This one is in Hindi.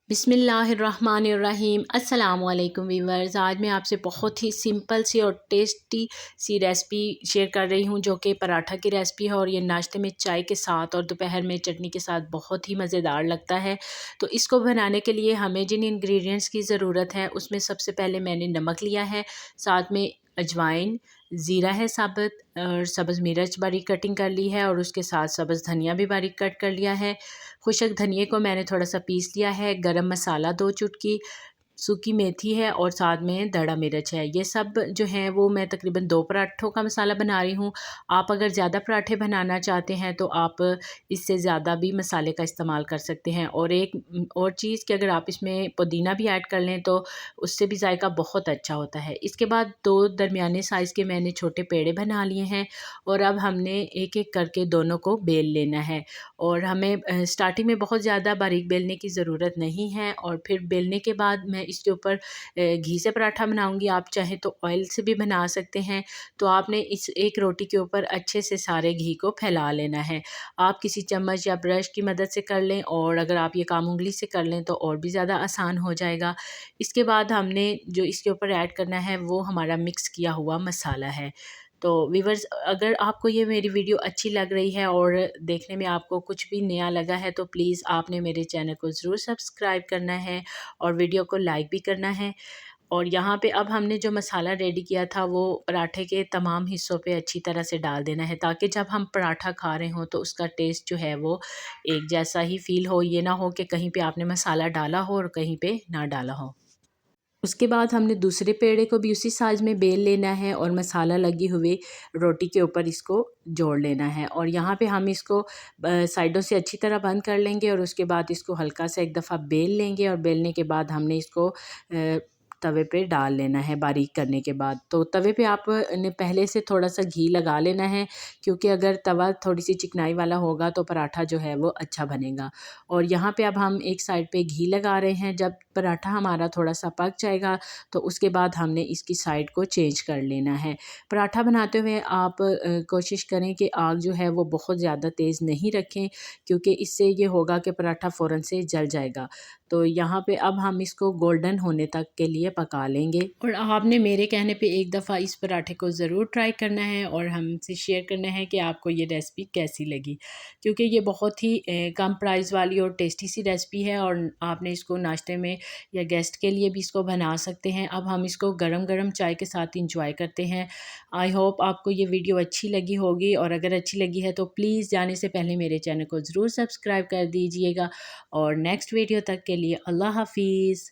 बिस्मिल्लाहिर्रहमानिर्रहीम अस्सलामुअलैकुम वीवर्स। आज मैं आपसे बहुत ही सिंपल सी और टेस्टी सी रेसिपी शेयर कर रही हूँ, जो कि पराठा की रेसिपी है और ये नाश्ते में चाय के साथ और दोपहर में चटनी के साथ बहुत ही मज़ेदार लगता है। तो इसको बनाने के लिए हमें जिन इंग्रेडिएंट्स की ज़रूरत है उसमें सबसे पहले मैंने नमक लिया है, साथ में अजवाइन, ज़ीरा है साबुत, और सब्ज़ मिर्च बारीक कटिंग कर ली है और उसके साथ सब्ज़ धनिया भी बारीक कट कर लिया है। खुशक धनिए को मैंने थोड़ा-सा पीस लिया है, गरम मसाला 2 चुटकी, सूखी मेथी है और साथ में दड़ा मिर्च है। ये सब जो हैं वो मैं तकरीबन 2 पराठों का मसाला बना रही हूँ। आप अगर ज़्यादा पराठे बनाना चाहते हैं तो आप इससे ज़्यादा भी मसाले का इस्तेमाल कर सकते हैं। और एक और चीज़ कि अगर आप इसमें पुदीना भी ऐड कर लें तो उससे भी जायका बहुत अच्छा होता है। इसके बाद 2 दरमियाने साइज़ के मैंने छोटे पेड़े बना लिए हैं और अब हमने एक-एक करके दोनों को बेल लेना है। और हमें स्टार्टिंग में बहुत ज़्यादा बारीक बेलने की ज़रूरत नहीं है और फिर बेलने के बाद मैं इसके ऊपर घी से पराठा बनाऊँगी। आप चाहें तो ऑयल से भी बना सकते हैं। तो आपने इस एक रोटी के ऊपर अच्छे से सारे घी को फैला लेना है। आप किसी चम्मच या ब्रश की मदद से कर लें और अगर आप ये काम उँगली से कर लें तो और भी ज़्यादा आसान हो जाएगा। इसके बाद हमने जो इसके ऊपर ऐड करना है वो हमारा मिक्स किया हुआ मसाला है। तो व्यूअर्स, अगर आपको ये मेरी वीडियो अच्छी लग रही है और देखने में आपको कुछ भी नया लगा है तो प्लीज़ आपने मेरे चैनल को ज़रूर सब्सक्राइब करना है और वीडियो को लाइक भी करना है। और यहाँ पे अब हमने जो मसाला रेडी किया था वो पराठे के तमाम हिस्सों पे अच्छी तरह से डाल देना है, ताकि जब हम पराठा खा रहे हों तो उसका टेस्ट जो है वो एक जैसा ही फ़ील हो। ये ना हो कि कहीं पे आपने मसाला डाला हो और कहीं पे ना डाला हो। उसके बाद हमने दूसरे पेड़े को भी उसी साइज़ में बेल लेना है और मसाला लगी हुई रोटी के ऊपर इसको जोड़ लेना है। और यहाँ पे हम इसको साइडों से अच्छी तरह बंद कर लेंगे और उसके बाद इसको हल्का सा एक दफ़ा बेल लेंगे और बेलने के बाद हमने इसको तवे पे डाल लेना है बारीक करने के बाद। तो तवे पे आप ने पहले से थोड़ा-सा घी लगा लेना है, क्योंकि अगर तवा थोड़ी-सी चिकनाई वाला होगा तो पराठा जो है वो अच्छा बनेगा। और यहाँ पे अब हम एक साइड पे घी लगा रहे हैं। जब पराठा हमारा थोड़ा-सा पक जाएगा तो उसके बाद हमने इसकी साइड को चेंज कर लेना है। पराठा बनाते हुए आप कोशिश करें कि आग जो है वो बहुत ज़्यादा तेज़ नहीं रखें, क्योंकि इससे ये होगा कि पराठा फ़ौरन से जल जाएगा। तो यहाँ पे अब हम इसको गोल्डन होने तक के लिए पका लेंगे। और आपने मेरे कहने पे एक दफ़ा इस पराठे को ज़रूर ट्राई करना है और हमसे शेयर करना है कि आपको ये रेसिपी कैसी लगी, क्योंकि ये बहुत ही कम प्राइस वाली और टेस्टी सी रेसिपी है और आपने इसको नाश्ते में या गेस्ट के लिए भी इसको बना सकते हैं। अब हम इसको गरम-गरम चाय के साथ इंजॉय करते हैं। आई होप आपको ये वीडियो अच्छी लगी होगी, और अगर अच्छी लगी है तो प्लीज़ जाने से पहले मेरे चैनल को ज़रूर सब्सक्राइब कर दीजिएगा। और नेक्स्ट वीडियो तक के लिए अल्लाह हाफ़िज़।